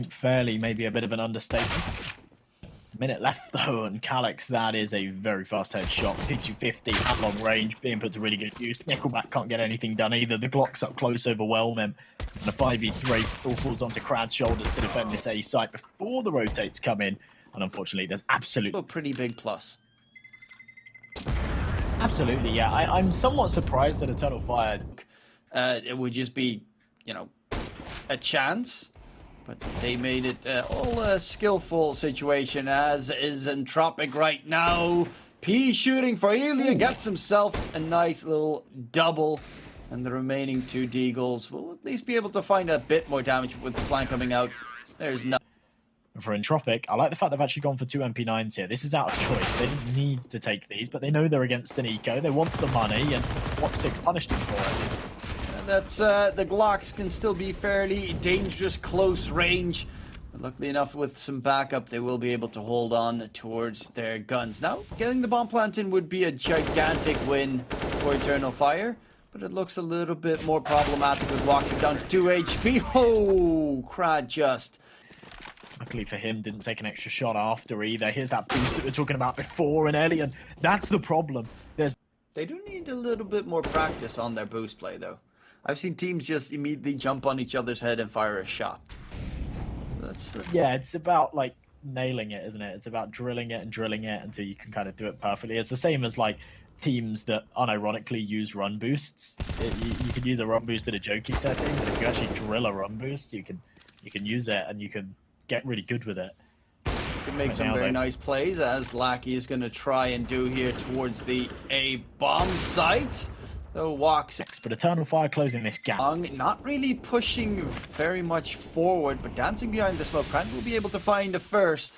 think fairly maybe a bit of an understatement. Minute left though, and Calyx, that is a very fast headshot. P250 at long range, being put to really good use. Nickelback can't get anything done either. The Glocks up close overwhelm him. And a 5v3 all falls onto Krad's shoulders to defend this A site before the rotates come in. And unfortunately, there's absolutely a pretty big plus. Absolutely, yeah. I'm somewhat surprised that Eternal Fire. It would just be, you know, a chance. But they made it all a skillful situation, as is Entropiq right now. P shooting for Ilya, gets himself a nice little double. And the remaining two Deagles will at least be able to find a bit more damage with the flank coming out. There's no... For Entropiq, I like the fact they've actually gone for 2 MP9s here. This is out of choice. They didn't need to take these, but they know they're against an eco. They want the money, and Block 6 punished them for it. That's the Glocks can still be fairly dangerous close range. But luckily enough, with some backup, they will be able to hold on towards their guns. Now, getting the bomb plant in would be a gigantic win for Eternal Fire, but it looks a little bit more problematic with Woxic down to 2 HP. Oh, Krad just... Luckily for him, didn't take an extra shot after either. Here's that boost that we were talking about before, and Alien, that's the problem. They do need a little bit more practice on their boost play, though. I've seen teams just immediately jump on each other's head and fire a shot. Yeah, it's about, like, nailing it, isn't it? It's about drilling it and drilling it until you can kind of do it perfectly. It's the same as, like, teams that unironically use run boosts. You can use a run boost in a jokey setting, but if you actually drill a run boost, you can use it and you can get really good with it. Can make some very nice plays, as Lackey is going to try and do here towards the A bomb site. Though walks, but Eternal Fire closing this gap. Not really pushing very much forward, but dancing behind the smoke. Krad will be able to find a first.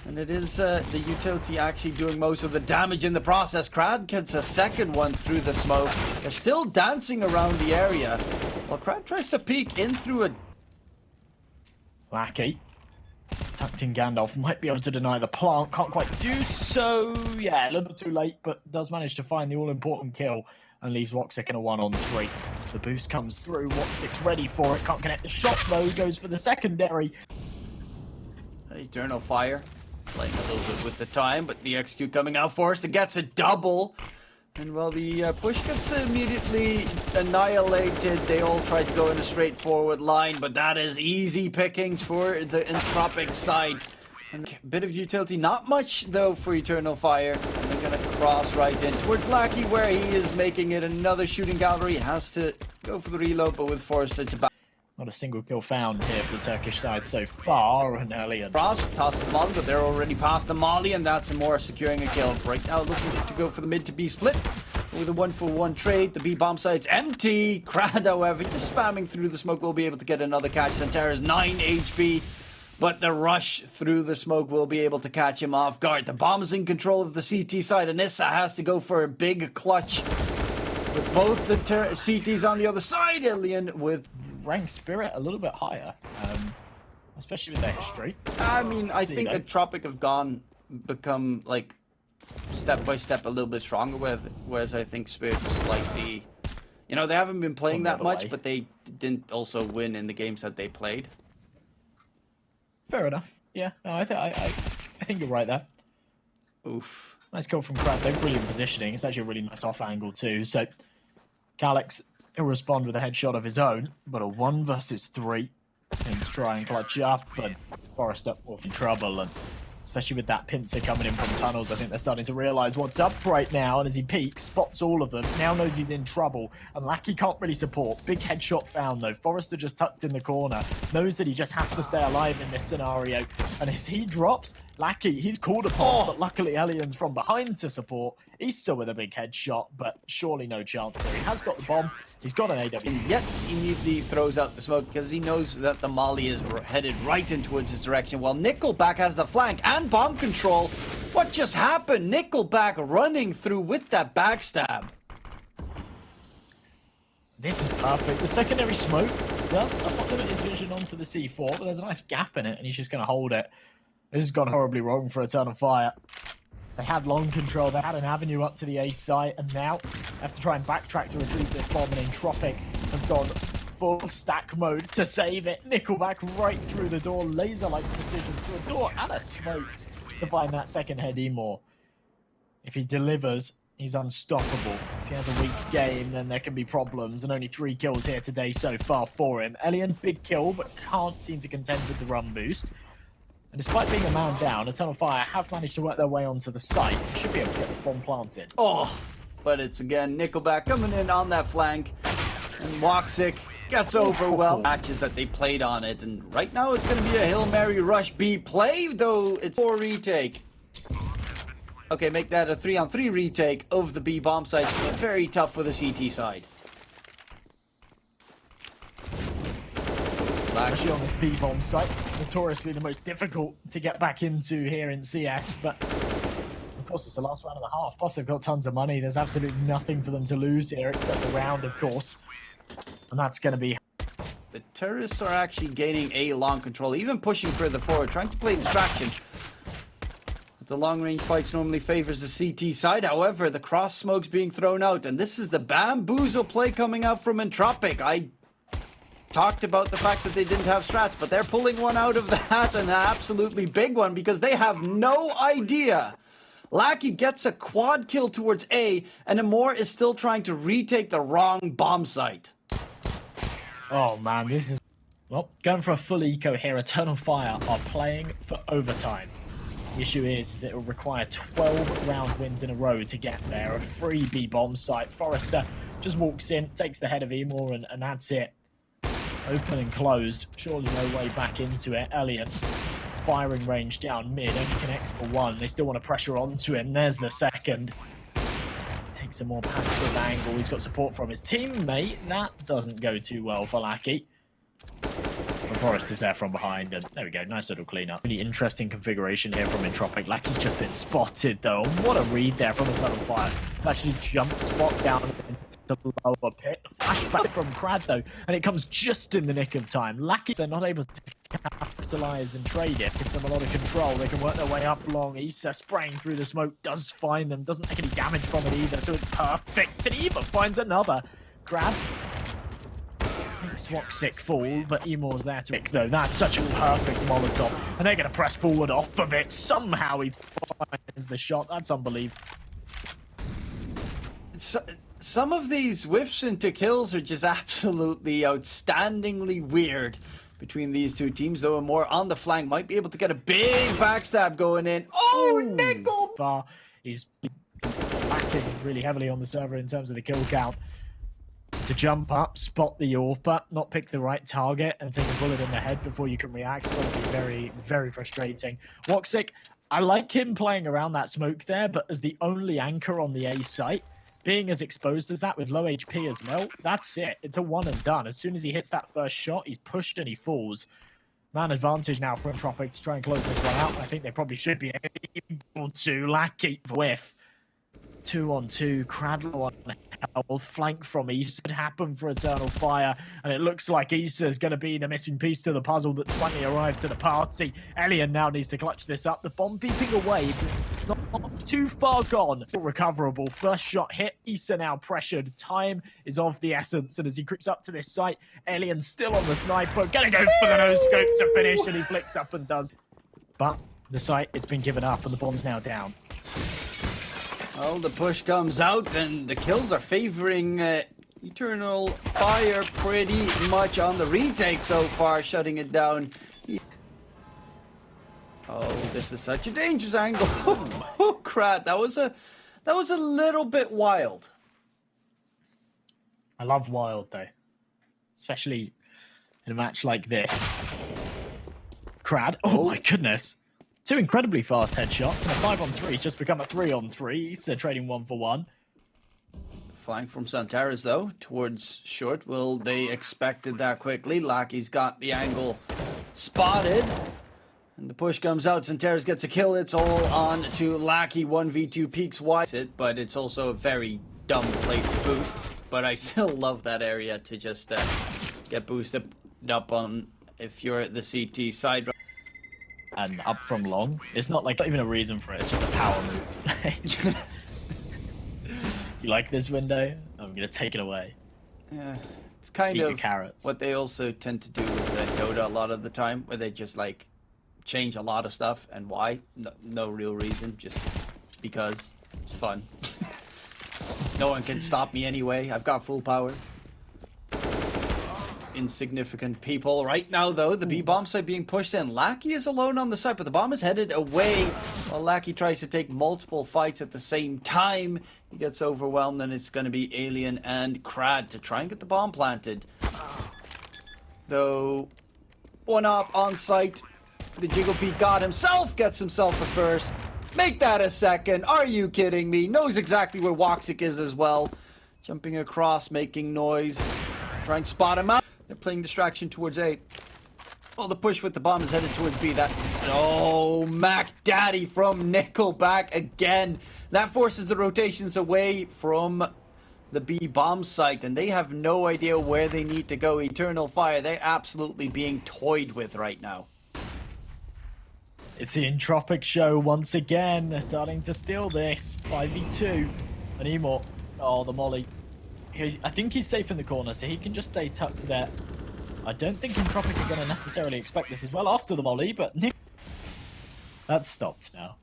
And it is the utility actually doing most of the damage in the process. Krad gets a second one through the smoke. They're still dancing around the area. While Krad tries to peek in through a... Lackey. Tucked in Gandalf might be able to deny the plant. Can't quite do so. Yeah, a little too late, but does manage to find the all-important kill. And leaves Woxic in a 1-on-3. The boost comes through. Woxic's ready for it. Can't connect the shot though. Goes for the secondary. Eternal Fire playing a little bit with the time, but the XQ coming out first. It gets a double. And while the push gets immediately annihilated, they all try to go in a straightforward line, but that is easy pickings for the Entropiq side. And a bit of utility, not much though for Eternal Fire. And they're gonna cross right in towards Lackey, where he is making it another shooting gallery. Has to go for the reload, but with Forrester to back. Not a single kill found here for the Turkish side so far, and earlier. Cross, toss the Molly, but they're already past the Molly, and that's more securing a kill. Right now looking to go for the mid to B split. With a 1-for-1 trade, the B bomb site's empty. Krad, however, just spamming through the smoke, will be able to get another catch. XANTARES 9 HP. But the rush through the smoke will be able to catch him off guard. The bomb's in control of the CT side, and ISSAA has to go for a big clutch. With both the CTs on the other side, Alien with... Rank Spirit a little bit higher, especially with their history. I mean, I think Entropiq have become, like, step by step a little bit stronger with, whereas I think Spirit's slightly... You know, they haven't been playing that much, but they didn't also win in the games that they played. Fair enough. Yeah, no, I think you're right there. Oof. Nice kill from Krad. They're brilliant positioning. It's actually a really nice off angle too. So Calyx, he'll respond with a headshot of his own, but a 1 versus 3 and try and clutch up, and Forrester off in trouble, and especially with that pincer coming in from tunnels, I think they're starting to realise what's up right now, and as he peeks, spots all of them, now knows he's in trouble, and Lackey can't really support. Big headshot found though. Forrester just tucked in the corner, knows that he just has to stay alive in this scenario, and as he drops, Lackey, he's called upon, but luckily Alien's from behind to support. He's still with a big headshot, but surely no chance here. He has got the bomb, he's got an AW. And yet he immediately throws out the smoke because he knows that the Molly is headed right in towards his direction, while Nickelback has the flank and bomb control. What just happened? Nickelback running through with that backstab. This is perfect. The secondary smoke does somewhat limit his vision onto the C4, but there's a nice gap in it, and he's just going to hold it. This has gone horribly wrong for Eternal Fire. They had long control, they had an avenue up to the A site, and now they have to try and backtrack to retrieve this bomb, and Entropiq have gone full stack mode to save it. Nickelback right through the door, laser-like precision through a door and a smoke to find that second head imoRR. If he delivers, he's unstoppable. If he has a weak game, then there can be problems, and only 3 kills here today so far for him. Elian, big kill, but can't seem to contend with the run boost. And despite being a man down, Eternal Fire have managed to work their way onto the site and should be able to get this bomb planted. Oh, but it's again Nickelback coming in on that flank, and Woxic gets overwhelmed. Matches that they played on it, and right now it's going to be a Hail Mary Rush B play, though it's 4 retake. Okay, make that a 3-on-3 retake of the B bomb site. So very tough for the CT side. Actually on this B bomb site, notoriously the most difficult to get back into here in CS, but of course it's the last round and a half. Plus they've got tons of money. There's absolutely nothing for them to lose here except the round, of course. And that's going to be... The terrorists are actually gaining A long control, even pushing further forward, trying to play distraction. The long-range fights normally favors the CT side. However, the cross smoke's being thrown out, and this is the bamboozle play coming out from Entropiq. I talked about the fact that they didn't have strats, but they're pulling one out of the hat, and an absolutely big one, because they have no idea. Lackey gets a quad kill towards A, and imoRR is still trying to retake the wrong bomb site. Oh man, this is... Well, going for a full eco here. Eternal Fire are playing for overtime. The issue is that it will require 12 round wins in a row to get there. A free B bomb site. Forrester just walks in, takes the head of imoRR, and that's it. Open and closed. Surely no way back into it. Elian, firing range down mid, only connects for 1. They still want to pressure onto him. There's the second. Takes a more passive angle. He's got support from his teammate. That doesn't go too well for Lackey. Forrest is there from behind, and there we go, nice little cleanup. Really interesting configuration here from Entropiq. Lackey's just been spotted though. What a read there from Eternal Fire. Actually jump spot down into the lower pit. Flashback from Crad though, and it comes just in the nick of time. Lackey, they're not able to capitalize and trade it. Gives them a lot of control. They can work their way up long. ISSAA spraying through the smoke does find them. Doesn't take any damage from it either, so it's perfect. And even finds another. Grab. Woxic fall, but imoRR's there to pick though. That's such a perfect Molotov, and they're going to press forward off of it. Somehow he finds the shot. That's unbelievable. Some of these whiffs into kills are just absolutely outstandingly weird between these two teams, though. imoRR on the flank might be able to get a big backstab going in. Oh, Nickel! Far, he's lacking really heavily on the server in terms of the kill count. To jump up, spot the AWP, not pick the right target, and take a bullet in the head before you can react. It's going to be very, very frustrating. Woxic, I like him playing around that smoke there, but as the only anchor on the A site, being as exposed as that with low HP as well, that's it. It's a one and done. As soon as he hits that first shot, he's pushed and he falls. Man advantage now for Entropiq to try and close this one out. I think they probably should be able to. Lackey whiff. 2-on-2, Cradlow on health, flank from East. It happened for Eternal Fire, and it looks like ISSAA is going to be the missing piece to the puzzle that's finally arrived to the party. Elian now needs to clutch this up. The bomb beeping away, but not too far gone. Still recoverable. First shot hit. ISSAA now pressured. Time is of the essence, and as he creeps up to this site, Elian still on the sniper. Gonna go for the no-scope to finish, and he flicks up and does. But the site, it's been given up, and the bomb's now down. Well, the push comes out, and the kills are favoring Eternal Fire pretty much on the retake so far, shutting it down. Oh, this is such a dangerous angle. Oh, crap! That was a little bit wild. I love wild though, especially in a match like this. Crad. Oh my goodness. 2 incredibly fast headshots, and a 5-on-3 just become a 3-on-3, so trading 1 for 1. Flank from XANTARES though, towards short. Will they expected that quickly? Lackey's got the angle spotted. And the push comes out, XANTARES gets a kill. It's all on to Lackey. 1v2 peaks wide, but it's also a very dumb place to boost. But I still love that area to just get boosted up on if you're at the CT side. And up from long. It's not even a reason for it, it's just a power move. You like this window? I'm gonna take it away. Yeah, It's kind Eat your of carrots. what they also tend to do with Dota a lot of the time, where they just like change a lot of stuff. And why? No real reason, just because it's fun. No one can stop me anyway. I've got full power. Insignificant people. Right now, though, the B bomb site being pushed in. Lackey is alone on the site, but the bomb is headed away while Lackey tries to take multiple fights at the same time. He gets overwhelmed, and it's going to be Alien and Crad to try and get the bomb planted. Though, one up on site. The Jigglepeak God himself gets himself a first. Make that a second. Are you kidding me? Knows exactly where Woxic is as well. Jumping across, making noise. Trying to spot him out. They're playing distraction towards A. Oh, the push with the bomb is headed towards B. Oh, Mac Daddy from Nickelback again. That forces the rotations away from the B bomb site, and they have no idea where they need to go. Eternal Fire, they're absolutely being toyed with right now. It's the Entropiq show once again. They're starting to steal this. 5v2. And imoRR. Oh, the molly. I think he's safe in the corner, so he can just stay tucked there. I don't think Entropiq are going to necessarily expect this as well after the molly, but that's stopped now.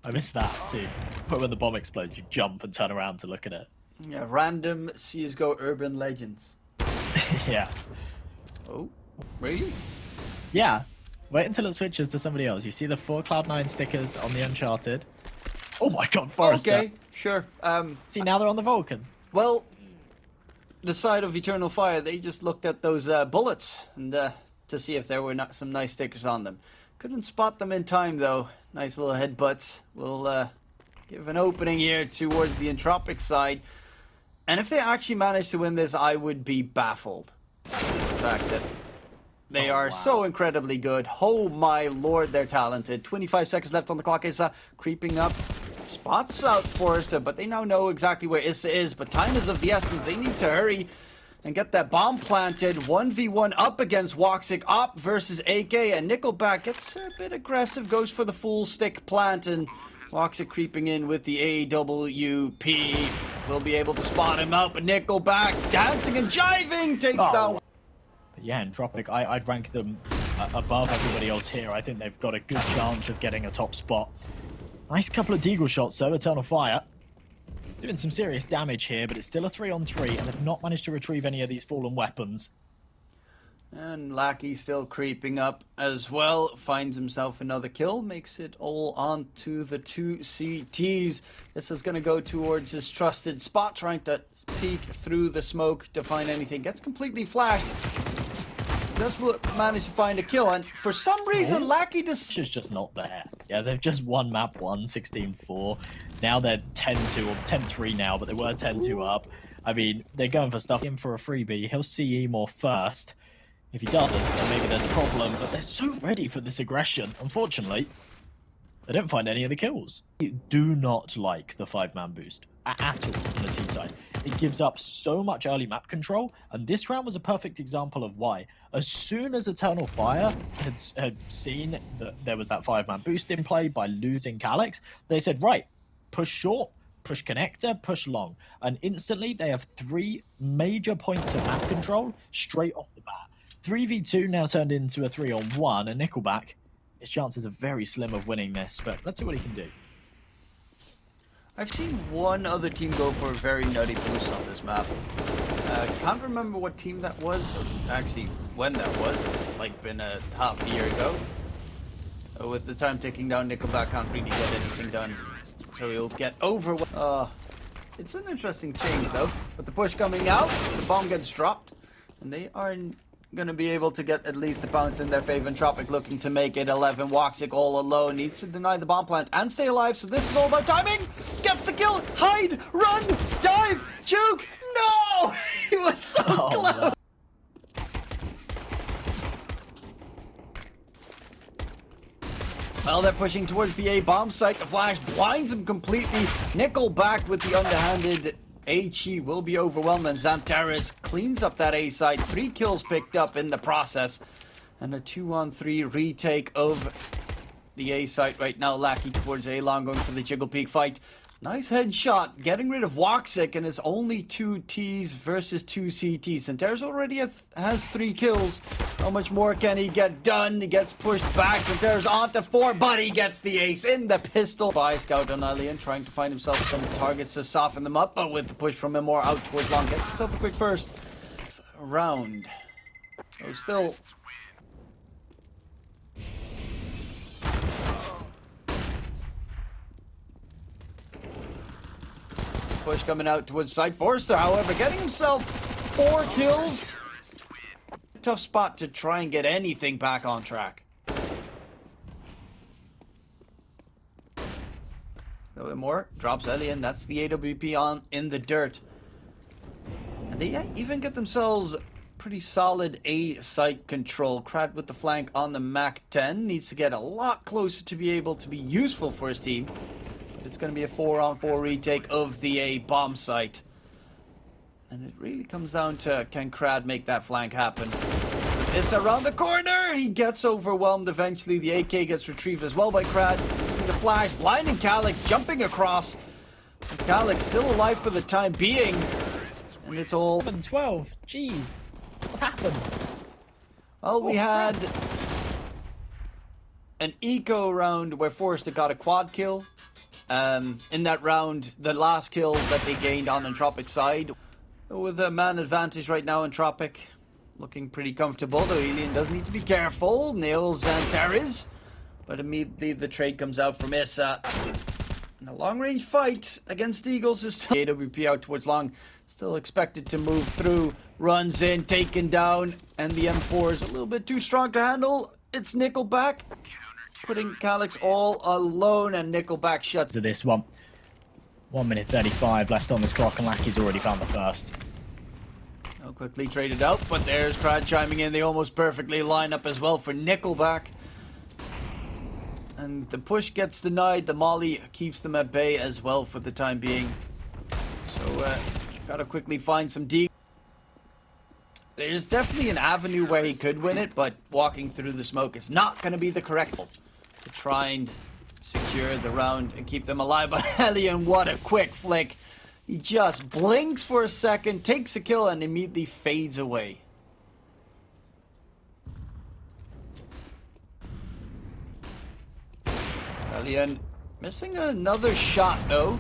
I missed that too. But when the bomb explodes, you jump and turn around to look at it. Yeah, random CSGO urban legends. Yeah. Oh, really? Yeah. Wait until it switches to somebody else. You see the 4 Cloud9 stickers on the Uncharted. Oh my god, Forrester. Okay, sure. See, now they're on the Vulcan. Well, the side of Eternal Fire, they just looked at those bullets and to see if there were some nice stickers on them. Couldn't spot them in time, though. Nice little headbutts. We'll give an opening here towards the Entropiq side. And if they actually manage to win this, I would be baffled. The fact that they are so incredibly good. Oh my lord, they're talented. 25 seconds left on the clock. ISSAA creeping up. Spots out Forrester, but they now know exactly where ISSAA is. But time is of the essence. They need to hurry and get that bomb planted. 1v1 up against Woxic. Op versus AK. And Nickelback gets a bit aggressive. Goes for the full stick plant. And Woxic creeping in with the AWP. Will be able to spot him out. But Nickelback dancing and jiving takes down. But yeah, Entropiq, I'd rank them above everybody else here. I think they've got a good chance of getting a top spot. Nice couple of deagle shots, though. Eternal Fire doing some serious damage here, but it's still a 3-on-3, and they've not managed to retrieve any of these fallen weapons. And Lackey still creeping up as well. Finds himself another kill. Makes it all onto the 2 CTs. This is going to go towards his trusted spot. Trying to peek through the smoke to find anything. Gets completely flashed. Does manage to find a kill. And for some reason, Lackey just... It's just not there. Yeah, they've just won map 1, 16-4. Now they're 10-2 or 10-3 now, but they were 10-2 up. I mean, they're going for stuff. In for a freebie. He'll see imoRR first. If he doesn't, then maybe there's a problem. But they're so ready for this aggression. Unfortunately, they don't find any of the kills. I do not like the 5-man boost at all on the T side. It gives up so much early map control, and this round was a perfect example of why. As soon as Eternal Fire had seen that there was that 5-man boost in play by losing Calyx, they said, right, push short, push connector, push long. And instantly they have 3 major points of map control straight off the bat. 3v2 now turned into a 3-on-1, and Nickelback, his chances are very slim of winning this, but let's see what he can do. I've seen one other team go for a very nutty boost on this map. Can't remember what team that was, or actually when that was. It's like been a half a year ago. With the time ticking down, Nickelback can't really get anything done. So he'll get over. It's an interesting change though. But the push coming out, the bomb gets dropped, and they are going to be able to get at least the bounce in their favor. Entropiq looking to make it 11. Woxic all alone. Needs to deny the bomb plant and stay alive. So this is all about timing. Gets the kill. Hide. Run. Dive. Juke. No! He was so close. No. Well, they're pushing towards the A bomb site. The flash blinds him completely. Nickelback with the underhanded HE will be overwhelmed, and XANTARES cleans up that A site. 3 kills picked up in the process, and a 2-on-3 retake of the A site right now. Lackey towards A long, going for the Jigglepeak fight. Nice headshot, getting rid of Woxic, and it's only 2 Ts versus 2 CTs. XANTARES already has 3 kills. How much more can he get done? He gets pushed back. XANTARES onto 4, but he gets the ace in the pistol. By Scout on Alien, trying to find himself some targets to soften them up, but with the push from imoRR out towards long, gets himself a quick first round. So still... push coming out towards side. Forster, however, getting himself 4 kills. Tough spot to try and get anything back on track. No imoRR drops Alien. That's the AWP on in the dirt. And they even get themselves pretty solid A site control. Krad with the flank on the Mac 10 needs to get a lot closer to be able to be useful for his team. It's going to be a 4-on-4 retake of the A bomb site. And it really comes down to, can Krad make that flank happen? It's around the corner! He gets overwhelmed eventually. The AK gets retrieved as well by Krad. Using the flash, blinding Calyx, jumping across. Calyx still alive for the time being. And it's all... 12. Jeez. What's happened? Well, we had an eco round where Forrester got a quad kill. In that round, the last kill that they gained on Entropiq's side. With a man advantage right now, Entropiq looking pretty comfortable, though Alien does need to be careful. Nails XANTARES, but immediately the trade comes out from ISSAA. And a long-range fight against Eagles is still... AWP out towards long, still expected to move through. Runs in, taken down, and the M4 is a little bit too strong to handle. It's Nickelback, putting Calyx all alone, and Nickelback shuts to this one. 1 minute 35 left on this clock, and Lackey's already found the first. Oh, quickly traded out, but there's Krad chiming in. They almost perfectly line up as well for Nickelback. And the push gets denied. The molly keeps them at bay as well for the time being. So, gotta quickly find some D. There's definitely an avenue where he could win it, but walking through the smoke is not going to be the correct to try and secure the round and keep them alive. But Alien, what a quick flick. He just blinks for a second, takes a kill, and immediately fades away. Alien missing another shot, though.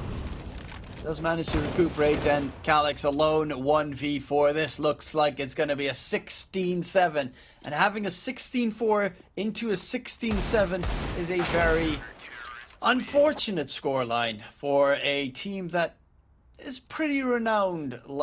Does manage to recuperate, and Calyx alone 1v4. This looks like it's going to be a 16-7. And having a 16-4 into a 16-7 is a very unfortunate scoreline for a team that is pretty renowned.